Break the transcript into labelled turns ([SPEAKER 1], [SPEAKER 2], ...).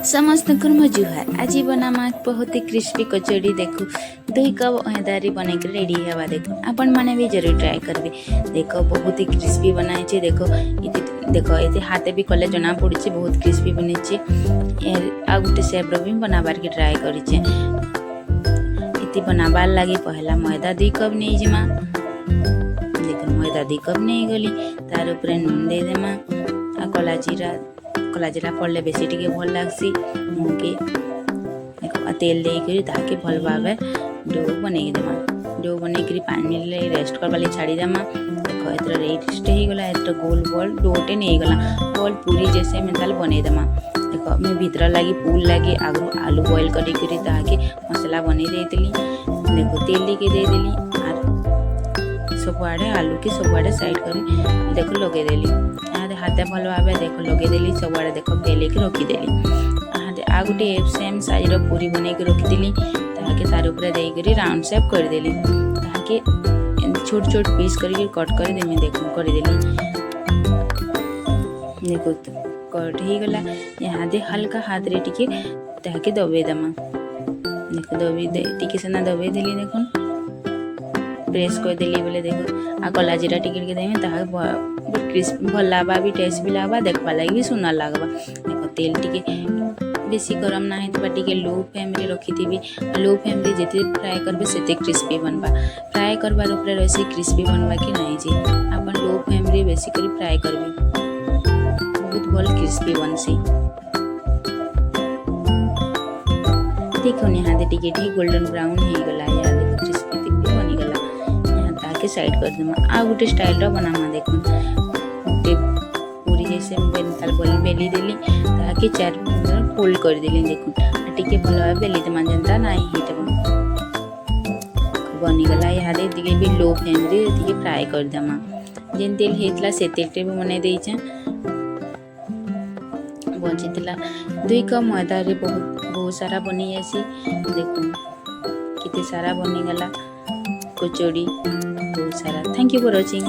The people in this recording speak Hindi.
[SPEAKER 1] समस्त को जुहार। आज बनामा बहुत ही क्रिस्पी कचौड़ी। देखो 2 कप मैदारी बन के रेडी हवा। देखो आपण मैंने भी जरूर ट्राए करेंगे। देखो बहुत ही क्रिस्पी बनाई। देखो देखो ये हाथ भी कले जना पड़ी बहुत क्रिस्पी बनी। आ गोटे सेप्र भी बनाबार के ट्राए करें। बनाबार लगे पहला मैदा 2 कप नहीं जिमा। देखो मैदा 2 कप नहीं गली तार उपरे नून दे देमा। आ कला जीरा पड़े बेसी टी भल लगसी। मुँगे तेल देकर ताकि भल भाव डो बन देमा। डो बन पानी रेस्ट करवा छाड़ी देमा। देखो एथर रेस्ट होगला। एथर गोल बॉल डोटे नहीं गला बॉल पूरी जैसे मैं बन देमा। देखो मैं भीतर लगी पुल लगे आगु आलू बॉयल करके मसला बन देली। देखो तेल लेके दे देली और सबुआड़े आलू की सबुआड़े साइड कर देखो लगे देली। हाथे भल भाव देखो लगे देली सबुआड़े देखो बेले के रखीदेली। आ गोटे सेम साइज पूरी बन के रखीदी ताकि तार ऊपर देकर राउंड शेप करदेली। ताकि छोट छोट पीस करके कट कर देमी। देखो करदेली देखो कट हो गला। यहाँ दे हल्का हाथ रे टिके ताकि दबे दमा। देखो दबी टिके सेना दबे देली। देखो प्रेस कर देली बोले देखो आ कला जीरा टिके देमी ताकि क्रिस्पी भल लगा भी टेस्ट भी लगा देखवा लगे भी सुंदर लगवा। देखो तेल टिके बेसी गरम ना होता टिके लो फ्लेम रे रखी। लो फ्लेम रे जिते फ्राए करबे सेते क्रिस्पी बनवा। फ्राए करबार ऊपर वैसे क्रिस्पी बनवा कि नहीं जी अपन लो फ्लेम रे बेसी करी फ्राए करबे बहुत भल क्रिस्पी बनसी। देखो यहाँ दे टिके ठीक गोल्डन ब्राउन हो गला। यार देखो क्रिस्पी भी बनी गला। यहाँ ताके साइड कर देमा। आ गोटे स्टाइल रो बनामा। देखो गोटे पूरी जैसे बेली देली ताकि 4 फोल्ड कर देली। देखो टिके भल भाव बेली देमा जेनता नाई हिट बनी गला। यहाँ दे टिके भी लो फ्लेम रे टिके फ्राए कर देमा। जेन तेल हेतला से तेल टे भी बने देइछे। बचितला 2 कप मैदा रे बहुत सारा बनी जासी। देखो कितने सारा बनी गला कचौड़ी बहुत सारा। Thank you for watching.